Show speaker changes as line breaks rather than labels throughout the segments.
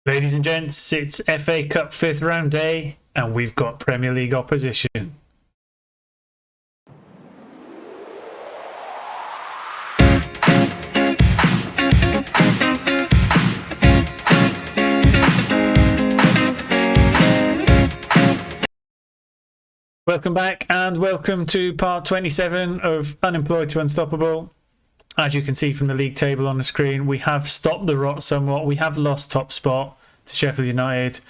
Ladies and gents, it's FA Cup 5th round day and we've got Premier League opposition. Welcome back and welcome to part 27 of Unemployed to Unstoppable. As you can see from the league table on the screen, we have stopped the rot somewhat. We have lost top spot to Sheffield United,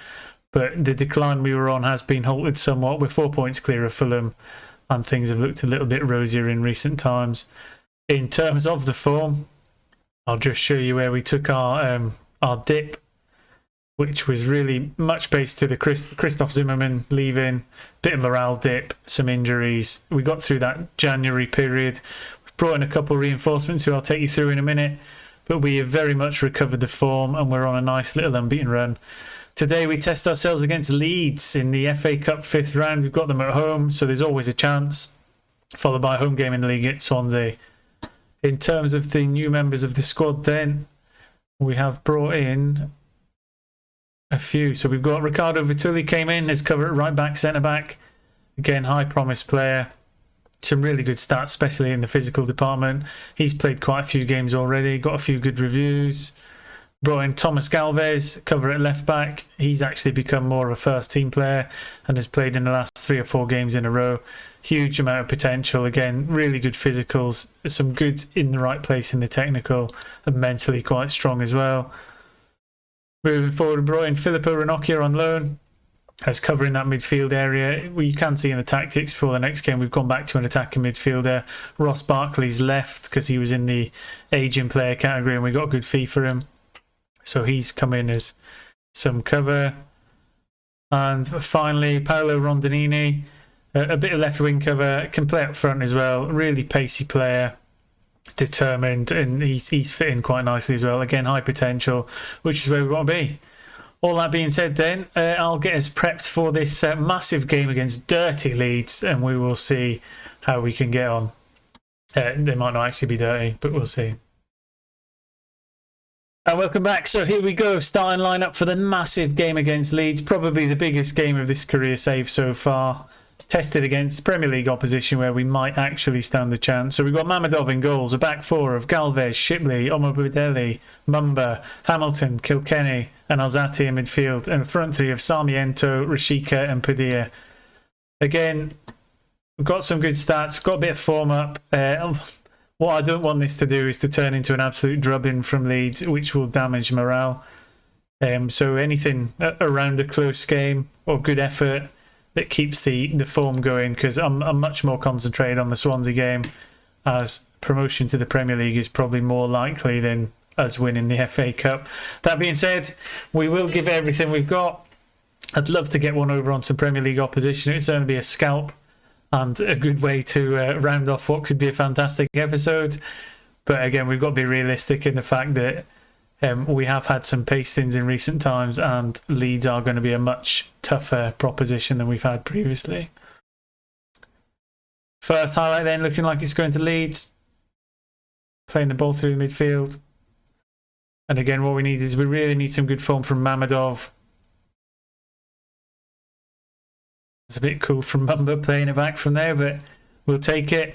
but the decline we were on has been halted somewhat. We're 4 points clear of Fulham and things have looked a little bit rosier in recent times. In terms of the form, I'll just show you where we took our dip, which was really much based to the Christoph Zimmermann leaving, bit of morale dip, some injuries. We got through that January period. We've brought in a couple of reinforcements who I'll take you through in a minute, but we have very much recovered the form and we're on a nice little unbeaten run. Today we test ourselves against Leeds in the FA Cup 5th round. We've got them at home, so there's always a chance, followed by a home game in the league at Swansea. In terms of the new members of the squad then, we have brought in a few. So we've got Ricardo Vitulli came in as cover at right back, centre back. Again, high promise player. Some really good stats, especially in the physical department. He's played quite a few games already, got a few good reviews. Brought in Thomas Galvez, cover at left back. He's actually become more of a first team player and has played in the last 3 or 4 games in a row. Huge amount of potential. Again, really good physicals. Some good in the right place in the technical and mentally quite strong as well. Moving forward, we brought in Filippo Ranocchia on loan as covering that midfield area. You can see in the tactics before the next game we've gone back to an attacking midfielder. Ross Barkley's left because he was in the aging player category and we got a good fee for him. So he's come in as some cover. And finally, Paolo Rondinini, a bit of left wing cover, can play up front as well. Really pacey player. Determined, and he's fitting quite nicely as well. Again, high potential, which is where we want to be. All that being said then, I'll get us prepped for this massive game against dirty Leeds and we will see how we can get on. They might not actually be dirty, but we'll see. Welcome back. So here we go, starting lineup for the massive game against Leeds, probably the biggest game of this career save so far. Tested against Premier League opposition where we might actually stand a chance. So we've got Mammadov in goals, a back four of Galvez, Shipley, Omobudeli, Mumba, Hamilton, Kilkenny and Alzate in midfield, and a front three of Sarmiento, Rashika and Padilla. Again, we've got some good stats, we've got a bit of form up. What I don't want this to do is to turn into an absolute drubbing from Leeds, which will damage morale. So anything around a close game or good effort that keeps the form going, because I'm much more concentrated on the Swansea game, as promotion to the Premier League is probably more likely than us winning the FA Cup. That being said, we will give it everything we've got. I'd love to get one over on some Premier League opposition. It's going to be a scalp and a good way to round off what could be a fantastic episode. But again, we've got to be realistic in the fact that we have had some pastings in recent times and Leeds are going to be a much tougher proposition than we've had previously. First highlight then, looking like it's going to Leeds. Playing the ball through the midfield. And again, what we need is we really need some good form from Mammadov. It's a bit cool from Mumba playing it back from there, but we'll take it.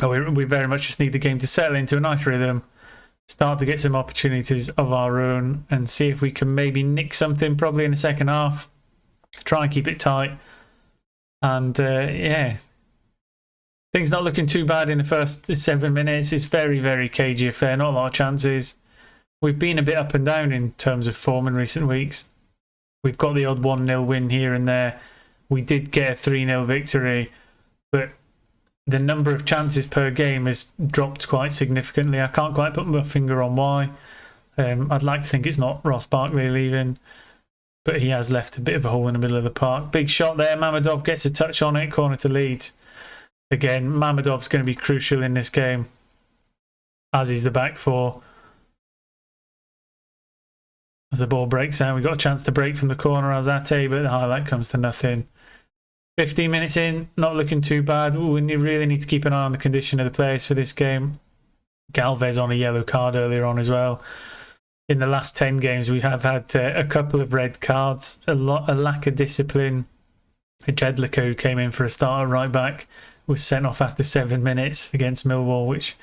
We very much just need the game to settle into a nice rhythm. Start to get some opportunities of our own and see if we can maybe nick something probably in the second half. Try and keep it tight. And yeah, things not looking too bad in the first 7 minutes. It's very, very cagey affair. Not a lot of chances. We've been a bit up and down in terms of form in recent weeks. We've got the odd 1-0 win here and there. We did get a 3-0 victory, but the number of chances per game has dropped quite significantly. I can't quite put my finger on why. I'd like to think it's not Ross Barkley leaving, but he has left a bit of a hole in the middle of the park. Big shot there. Mammadov gets a touch on it. Corner to Leeds. Again, Mammadov's going to be crucial in this game, as is the back four. As the ball breaks out, we got a chance to break from the corner, Alzate, but the highlight comes to nothing. 15 minutes in, not looking too bad. We really need to keep an eye on the condition of the players for this game. Galvez on a yellow card earlier on as well. in the last 10 games, we have had a couple of red cards, a lack of discipline. Jedlicka, who came in for a starter right back, was sent off after 7 minutes against Millwall, which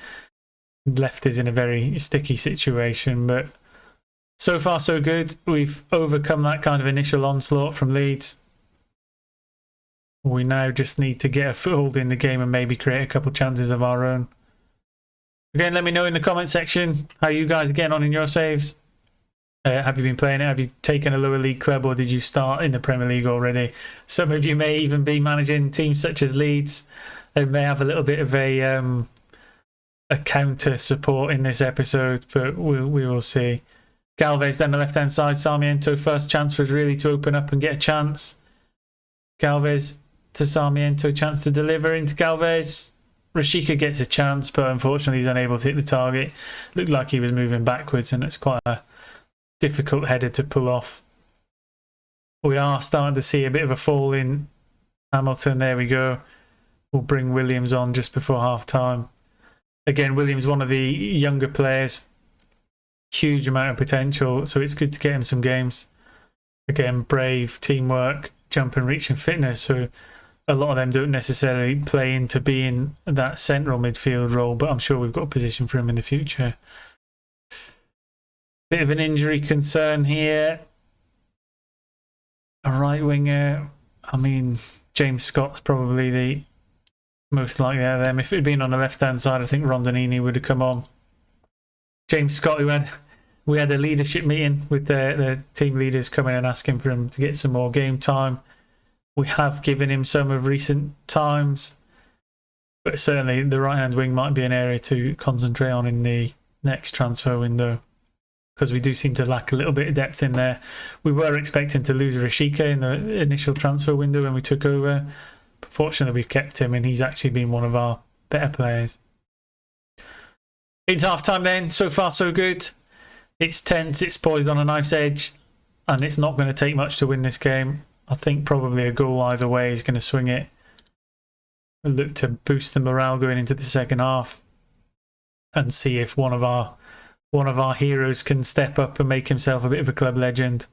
left us in a very sticky situation. But so far, so good. We've overcome that kind of initial onslaught from Leeds. We now just need to get a foothold in the game and maybe create a couple of chances of our own. Again, let me know in the comment section how you guys are getting on in your saves. Have you been playing it? Have you taken a lower league club, or did you start in the Premier League already? Some of you may even be managing teams such as Leeds. They may have a little bit of a counter support in this episode, but we will see. Galvez down the left-hand side. Sarmiento, first chance for us really to open up and get a chance. Galvez to Sarmiento, chance to deliver into Galvez. Rashika gets a chance, but unfortunately he's unable to hit the target. Looked like he was moving backwards, and it's quite a difficult header to pull off. We are starting to see a bit of a fall in Hamilton. There we go. We'll bring Williams on just before half time. Again, Williams, one of the younger players, huge amount of potential, so it's good to get him some games. Again, brave, teamwork, jump and reach and fitness, so a lot of them don't necessarily play into being that central midfield role, but I'm sure we've got a position for him in the future. Bit of an injury concern here. A right winger. I mean, James Scott's probably the most likely out of them. If it had been on the left-hand side, I think Rondonini would have come on. James Scott, we had a leadership meeting with the team leaders coming and asking for him to get some more game time. We have given him some of recent times, but certainly the right-hand wing might be an area to concentrate on in the next transfer window, because we do seem to lack a little bit of depth in there. We were expecting to lose Rashika in the initial transfer window when we took over. But fortunately, we've kept him, and he's actually been one of our better players. It's half-time then. So far, so good. It's tense, it's poised on a knife's edge, and it's not going to take much to win this game. I think probably a goal either way is going to swing it. We'll look to boost the morale going into the second half and see if one of our heroes can step up and make himself a bit of a club legend.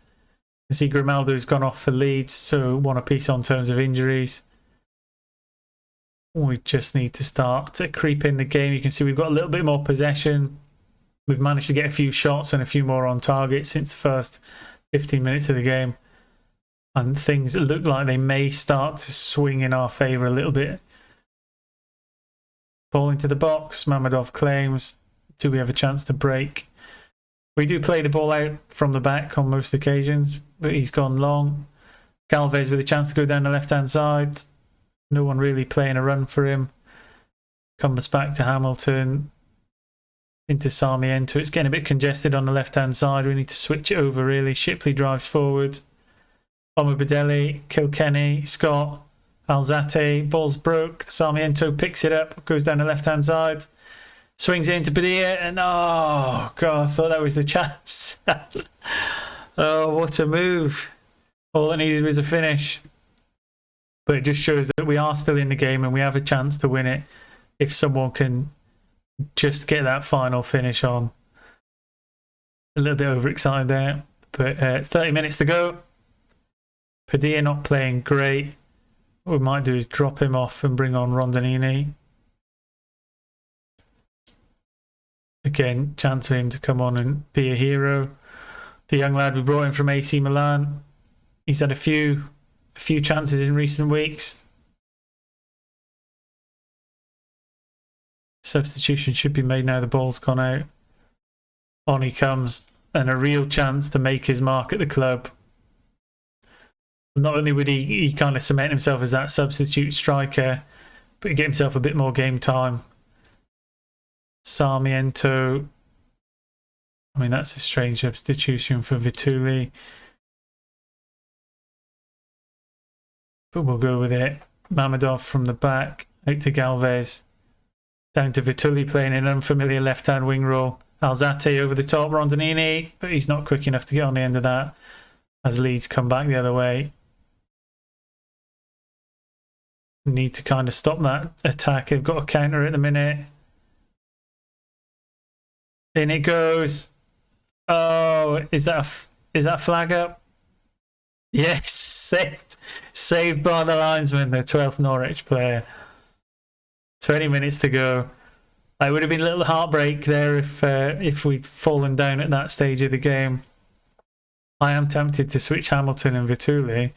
You see Grimaldo's gone off for Leeds, so one apiece on terms of injuries. We just need to start to creep in the game. You can see we've got a little bit more possession. We've managed to get a few shots and a few more on target since the first 15 minutes of the game. And things look like they may start to swing in our favour a little bit. Ball into the box. Mamedov claims. Do we have a chance to break? We do play the ball out from the back on most occasions, but he's gone long. Galvez with a chance to go down the left-hand side. No one really playing a run for him. Comes back to Hamilton. Into Sarmiento. It's getting a bit congested on the left-hand side. We need to switch it over, really. Shipley drives forward. Omobadelli, Kilkenny, Scott, Alzate, ball's broke. Sarmiento picks it up, goes down the left-hand side. Swings it into Padilla, and oh, God, I thought that was the chance. Oh, what a move. All it needed was a finish. But it just shows that we are still in the game and we have a chance to win it if someone can just get that final finish on. A little bit overexcited there, but 30 minutes to go. Padilla not playing great. What we might do is drop him off and bring on Rondonini. Again, chance for him to come on and be a hero. The young lad we brought in from AC Milan. He's had a few chances in recent weeks. Substitution should be made now the ball's gone out. On he comes, and a real chance to make his mark at the club. Not only would he kind of cement himself as that substitute striker, but get himself a bit more game time. Sarmiento. I mean, that's a strange substitution for Vituli. But we'll go with it. Mamedov from the back, out to Galvez. Down to Vituli playing an unfamiliar left-hand wing role. Alzate over the top, Rondonini, but he's not quick enough to get on the end of that as Leeds come back the other way. Need to kind of stop that attack. They've got a counter at the minute. In it goes. Oh, is that a flag up? Yes, saved by the linesman, the 12th Norwich player. 20 minutes to go. It would have been a little heartbreak there if we'd fallen down at that stage of the game. I am tempted to switch Hamilton and Vituli.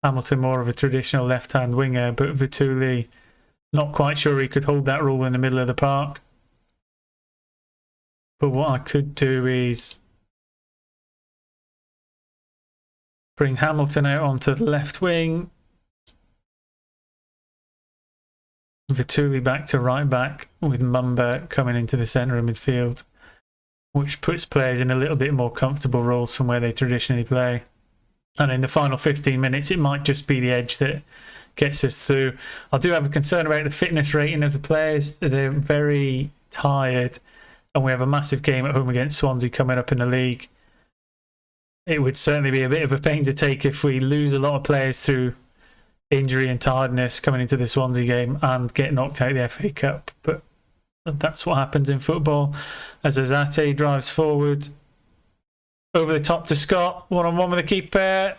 Hamilton more of a traditional left-hand winger, but Vituli, not quite sure he could hold that role in the middle of the park. But what I could do is bring Hamilton out onto the left wing. Vituli back to right back with Mumba coming into the centre of midfield, which puts players in a little bit more comfortable roles from where they traditionally play. And in the final 15 minutes, it might just be the edge that gets us through. I do have a concern about the fitness rating of the players. They're very tired, and we have a massive game at home against Swansea coming up in the league. It would certainly be a bit of a pain to take if we lose a lot of players through injury and tiredness coming into the Swansea game and get knocked out of the FA Cup. But that's what happens in football. As Azate drives forward over the top to Scott, one-on-one with the keeper,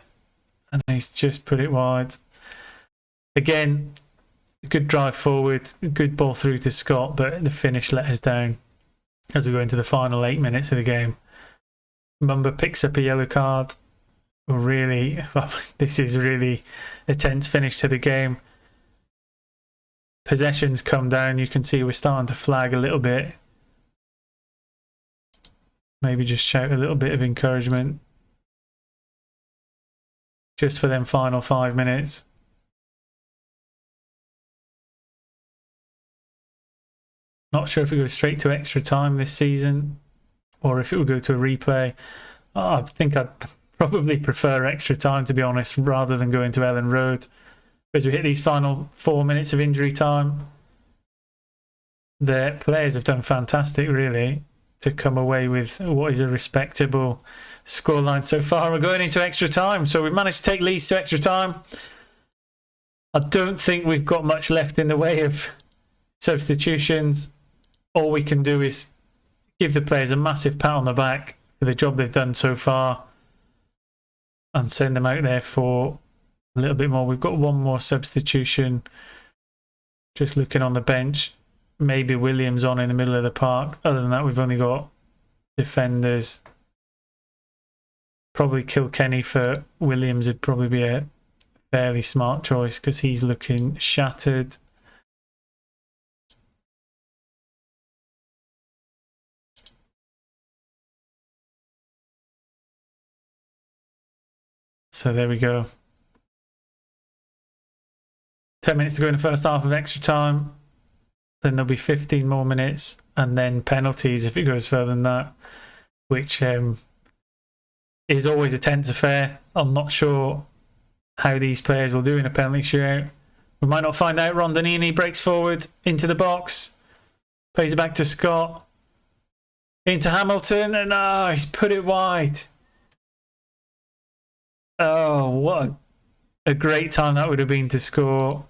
and he's just put it wide. Again, good drive forward, good ball through to Scott, but the finish let us down as we go into the final 8 minutes of the game. Mumba picks up a yellow card. Really, this is really a tense finish to the game. Possessions come down. You can see we're starting to flag a little bit. Maybe just shout a little bit of encouragement just for them final 5 minutes. Not sure if it goes straight to extra time this season or if it will go to a replay. I think I'd probably prefer extra time, to be honest, rather than going to Ellen Road. As we hit these final 4 minutes of injury time, the players have done fantastic, really, to come away with what is a respectable scoreline so far. We're going into extra time, so we've managed to take Leeds to extra time. I don't think we've got much left in the way of substitutions. All we can do is give the players a massive pat on the back for the job they've done so far and send them out there for a little bit more. We've got one more substitution. Just looking on the bench, maybe Williams on in the middle of the park. Other than that, we've only got defenders. Probably Kilkenny for Williams would probably be a fairly smart choice because he's looking shattered. So there we go. 10 minutes to go in the first half of extra time. Then there'll be 15 more minutes and then penalties if it goes further than that, which is always a tense affair. I'm not sure how these players will do in a penalty shootout. We might not find out. Rondonini breaks forward into the box, plays it back to Scott, into Hamilton, and he's put it wide. Oh, what a great time that would have been to score.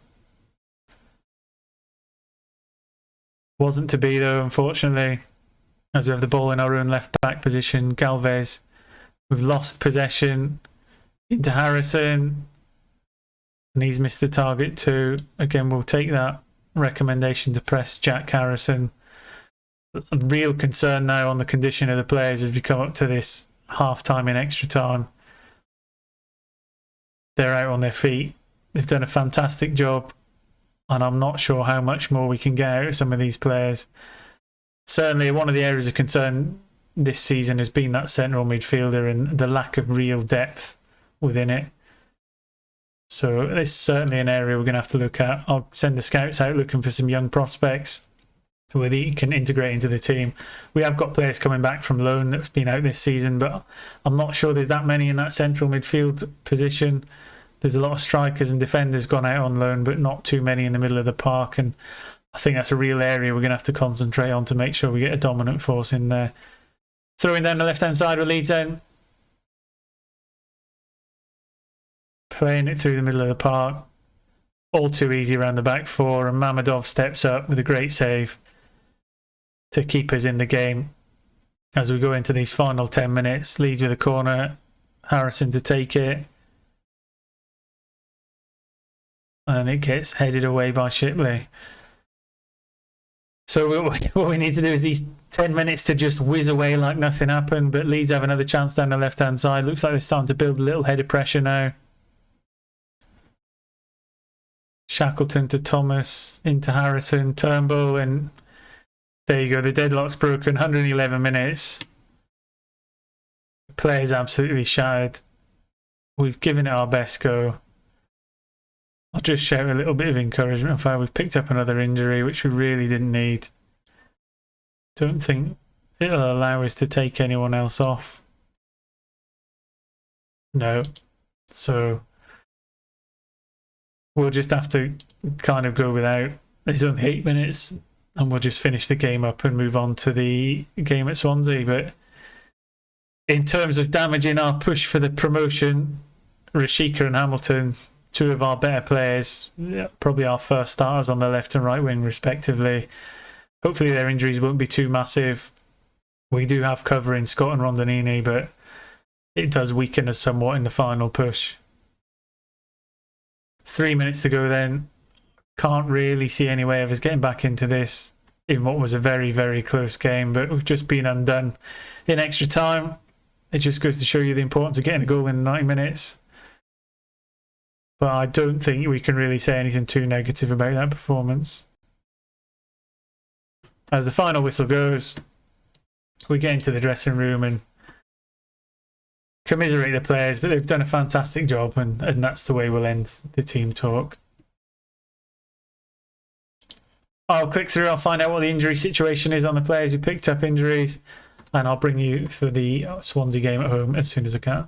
Wasn't to be though, unfortunately, as we have the ball in our own left back position. Galvez, we've lost possession into Harrison, and he's missed the target too. Again, we'll take that recommendation to press Jack Harrison. A real concern now on the condition of the players as we come up to this half time in extra time. They're out on their feet. They've done a fantastic job, and I'm not sure how much more we can get out of some of these players. Certainly one of the areas of concern this season has been that central midfielder and the lack of real depth within it. So it's certainly an area we're going to have to look at. I'll send the scouts out looking for some young prospects where they can integrate into the team. We have got players coming back from loan that's been out this season, but I'm not sure there's that many in that central midfield position. There's a lot of strikers and defenders gone out on loan, but not too many in the middle of the park. And I think that's a real area we're going to have to concentrate on to make sure we get a dominant force in there. Throwing down the left-hand side with Leeds out. Playing it through the middle of the park. All too easy around the back four. And Mamadov steps up with a great save to keep us in the game. as we go into these final 10 minutes. Leeds with a corner, Harrison to take it, and it gets headed away by Shipley. So what we need to do is these 10 minutes to just whiz away like nothing happened, but Leeds have another chance down the left-hand side. Looks like they're starting to build a little head of pressure now. Shackleton to Thomas, into Harrison, Turnbull, and there you go. The deadlock's broken. 111 minutes. The player's absolutely shattered. We've given it our best go. I'll just shout a little bit of encouragement of how we've picked up another injury, which we really didn't need. Don't think it'll allow us to take anyone else off. No. So we'll just have to kind of go without. It's only 8 minutes, and we'll just finish the game up and move on to the game at Swansea. But in terms of damaging our push for the promotion, Rashika and Hamilton, two of our better players, probably our first starters on the left and right wing respectively. Hopefully their injuries won't be too massive. We do have cover in Scott and Rondonini, but it does weaken us somewhat in the final push. 3 minutes to go then. Can't really see any way of us getting back into this in what was a very, very close game, but we've just been undone in extra time. It just goes to show you the importance of getting a goal in 90 minutes. But I don't think we can really say anything too negative about that performance. As the final whistle goes, we get into the dressing room and commiserate the players, but they've done a fantastic job, and that's the way we'll end the team talk. I'll click through, I'll find out what the injury situation is on the players who picked up injuries, and I'll bring you for the Swansea game at home as soon as I can.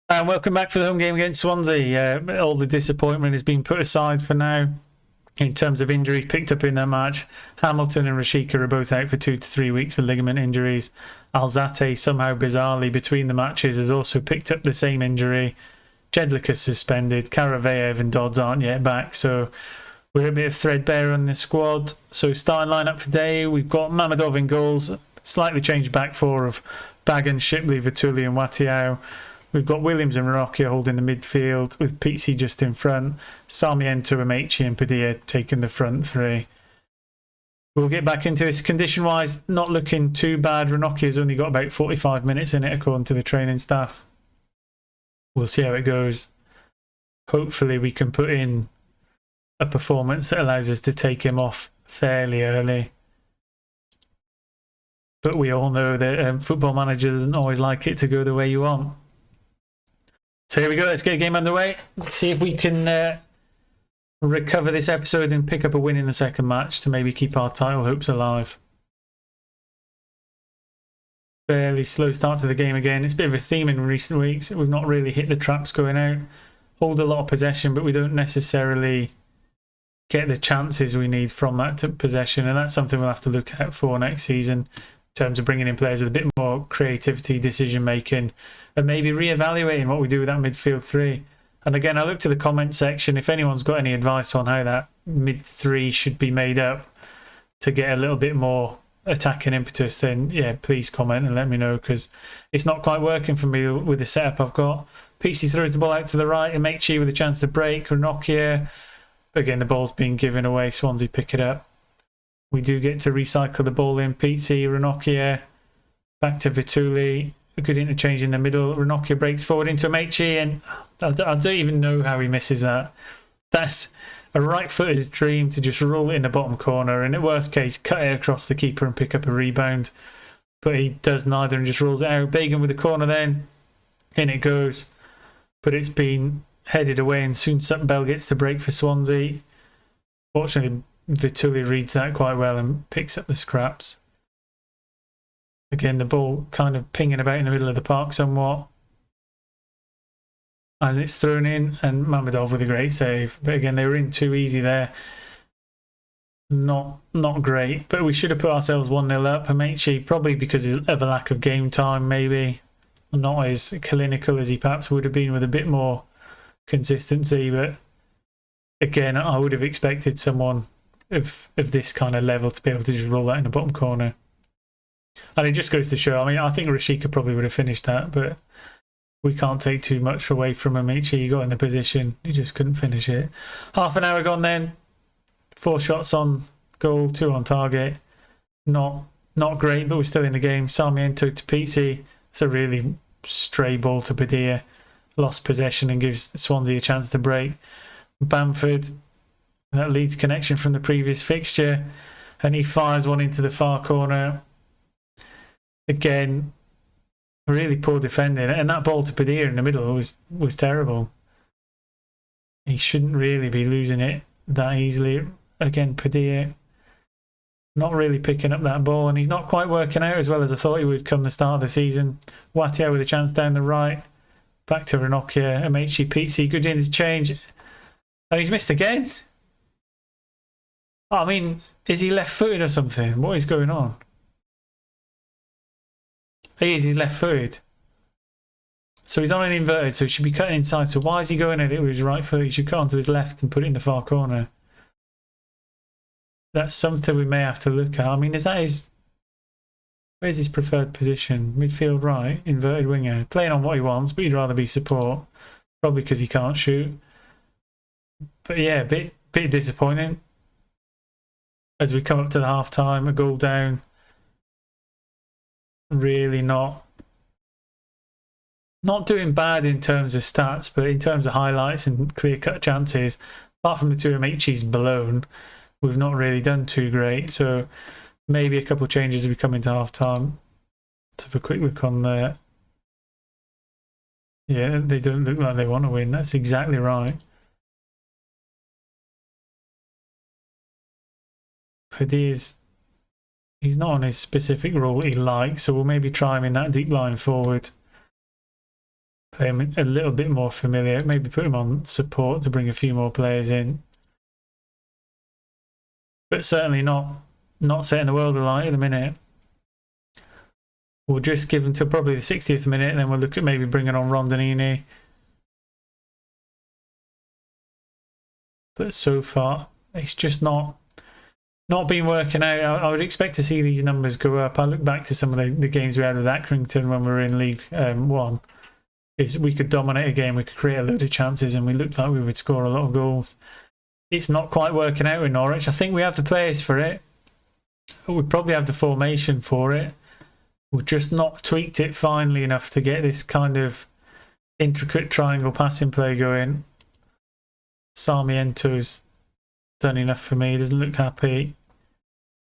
And welcome back for the home game against Swansea. All the disappointment has been put aside for now. In terms of injuries picked up in that match, Hamilton and Rashika are both out for 2 to 3 weeks for ligament injuries. Alzate, somehow bizarrely between the matches, has also picked up the same injury. Jedlicka's suspended. Karaveev and Dodds aren't yet back, so we're a bit of threadbare on the squad. So starting lineup for today, we've got Mamadov in goals, slightly changed back four of Bagan, Shipley, Vituli and Watiao. We've got Williams and Ranocchia holding the midfield, with Pizzi just in front. Sarmiento, Amechi and Padilla taking the front three. We'll get back into this. Condition-wise, not looking too bad. Ranocchia's only got about 45 minutes in it, according to the training staff. We'll see how it goes. Hopefully we can put in a performance that allows us to take him off fairly early. But we all know that Football Manager doesn't always like it to go the way you want. So here we go, let's get a game underway. Let's see if we can recover this episode and pick up a win in the second match to maybe keep our title hopes alive. Fairly slow start to the game again. It's a bit of a theme in recent weeks. We've not really hit the traps going out. Hold a lot of possession, but we don't necessarily get the chances we need from that possession, and that's something we'll have to look out for next season in terms of bringing in players with a bit more creativity, decision making, and maybe re-evaluating what we do with that midfield three. And again, I look to the comment section. If anyone's got any advice on how that mid three should be made up to get a little bit more attacking impetus, then yeah, please comment and let me know, because it's not quite working for me with the setup I've got. PC throws the ball out to the right, Amechi with a chance to break. Ranocchia, again the ball's being given away. Swansea pick it up. We do get to recycle the ball in. Pizzi, Ranocchia, back to Vituli. A good interchange in the middle. Ranocchia breaks forward into Amechi, and I don't even know how he misses that. That's a right-footer's dream, to just roll it in the bottom corner, and at worst case, cut it across the keeper and pick up a rebound. But he does neither and just rolls it out. Bagan with the corner then. In it goes. But it's been headed away, and soon Sutton Bell gets to break for Swansea. Fortunately, Vituli reads that quite well and picks up the scraps. Again, the ball kind of pinging about in the middle of the park somewhat as it's thrown in, and Mamadov with a great save. But again, they were in too easy there. Not great, but we should have put ourselves 1-0 up. Amechi, probably because of a lack of game time, maybe not as clinical as he perhaps would have been with a bit more consistency. But again, I would have expected someone of this kind of level to be able to just roll that in the bottom corner. And it just goes to show, I mean, I think Rashika probably would have finished that, but we can't take too much away from him. He got in the position, he just couldn't finish it. Half an hour gone then. 4 shots on goal, 2 on target. Not great, but we're still in the game. Sarmiento to Pizzi. It's a really stray ball to Padilla. Lost possession and gives Swansea a chance to break. Bamford, that Leeds connection from the previous fixture, and he fires one into the far corner. Again, really poor defending, and that ball to Padilla in the middle was terrible. He shouldn't really be losing it that easily. Again, Padilla not really picking up that ball, and he's not quite working out as well as I thought he would come the start of the season. Watia with a chance down the right. Back to Ranocchia. Amici Pizzi, good interchange. And he's missed again. I mean, is he left-footed or something? What is going on? He is, he's left-footed. So he's on an inverted, so he should be cutting inside. So why is he going at it with his right foot? He should cut onto his left and put it in the far corner. That's something we may have to look at. I mean, is that his... Where's his preferred position? Midfield right, inverted winger. Playing on what he wants, but he'd rather be support. Probably because he can't shoot. But yeah, a bit disappointing. As we come up to the half-time, a goal down. Really not doing bad in terms of stats, but in terms of highlights and clear-cut chances, apart from the 2 Amicis blown, we've not really done too great. So maybe a couple of changes as we come into half-time. Let's have a quick look on there. Yeah, they don't look like they want to win. That's exactly right. Padilla's, he's not on his specific role he likes, so we'll maybe try him in that deep line forward. Play him a little bit more familiar. Maybe put him on support to bring a few more players in. But certainly not setting the world alight at the minute. We'll just give him till probably the 60th minute, and then we'll look at maybe bringing on Rondinini. But so far, it's just not been working out. I would expect to see these numbers go up. I look back to some of the games we had with Accrington when we were in League 1. Is we could dominate a game, we could create a load of chances, and we looked like we would score a lot of goals. It's not quite working out with Norwich. I think we have the players for it. We probably have the formation for it. We've just not tweaked it finely enough to get this kind of intricate triangle passing play going. Sarmiento's done enough for me. Doesn't look happy.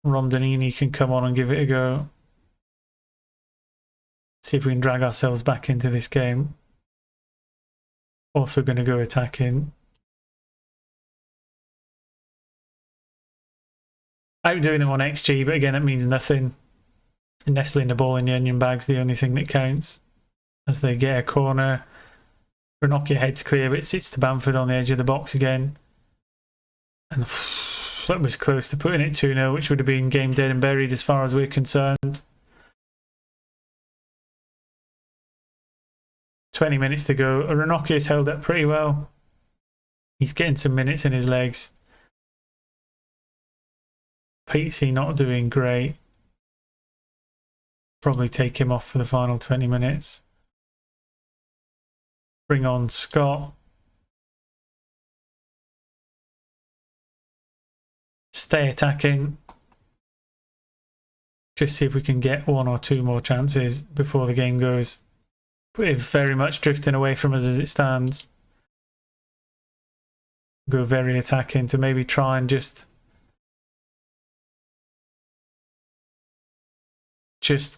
Rondinini can come on and give it a go. See if we can drag ourselves back into this game. Also going to go attacking. Outdoing them on XG, but again, it means nothing. Nestling the ball in the onion bag's the only thing that counts. As they get a corner. Ranocchia heads clear, but it sits to Bamford on the edge of the box again. And that was close to putting it 2-0, which would have been game dead and buried as far as we're concerned. 20 minutes to go. Ranocchia's held up pretty well. He's getting some minutes in his legs. Pizzi not doing great. Probably take him off for the final 20 minutes. Bring on Scott. Stay attacking. Just see if we can get 1 or 2 more chances before the game goes. We're very much drifting away from us as it stands. Go very attacking to maybe try and just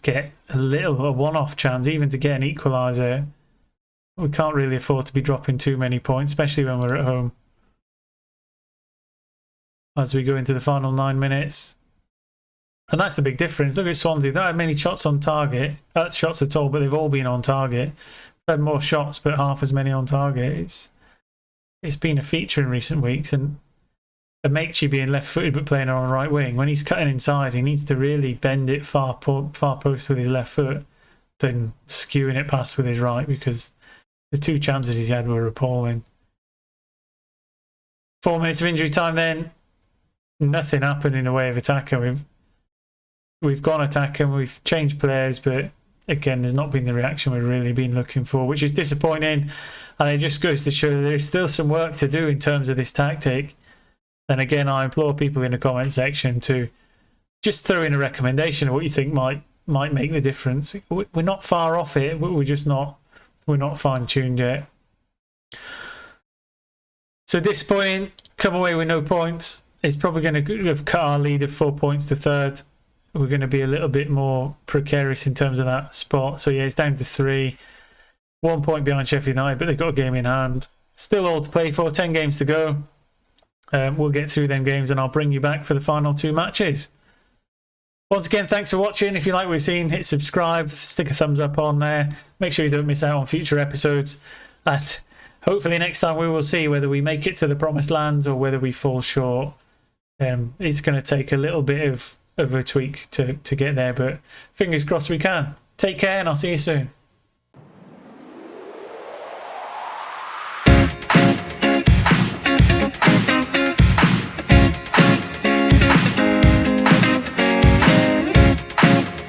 get a one-off chance, even to get an equaliser. We can't really afford to be dropping too many points, especially when we're at home. As we go into the final 9 minutes. And that's the big difference. Look at Swansea. They don't have many shots on target. Shots at all, but they've all been on target. They've had more shots, but half as many on target. It's been a feature in recent weeks. And Amici being left-footed but playing on the right wing, when he's cutting inside, he needs to really bend it far post with his left foot than skewing it past with his right, because the 2 chances he's had were appalling. 4 minutes of injury time then. Nothing happened in the way of attack. we've gone attacking, we've changed players, but again, there's not been the reaction we've really been looking for, which is disappointing. And it just goes to show that there's still some work to do in terms of this tactic. And again, I implore people in the comment section to just throw in a recommendation of what you think might make the difference. We're not far off it. We're not fine tuned yet. So disappointing. Come away with no points. It's probably going to have cut our lead of 4 points to third. We're going to be a little bit more precarious in terms of that spot. So yeah, it's down to 3. 1 point behind Sheffield United, but they've got a game in hand. Still all to play for. 10 games to go. We'll get through them games and I'll bring you back for the final 2 matches. Once again, thanks for watching. If you like what you've seen, hit subscribe, stick a thumbs up on there. Make sure you don't miss out on future episodes. And hopefully next time we will see whether we make it to the promised lands or whether we fall short. It's going to take a little bit of a tweak to get there, but fingers crossed we can. Take care and I'll see you soon.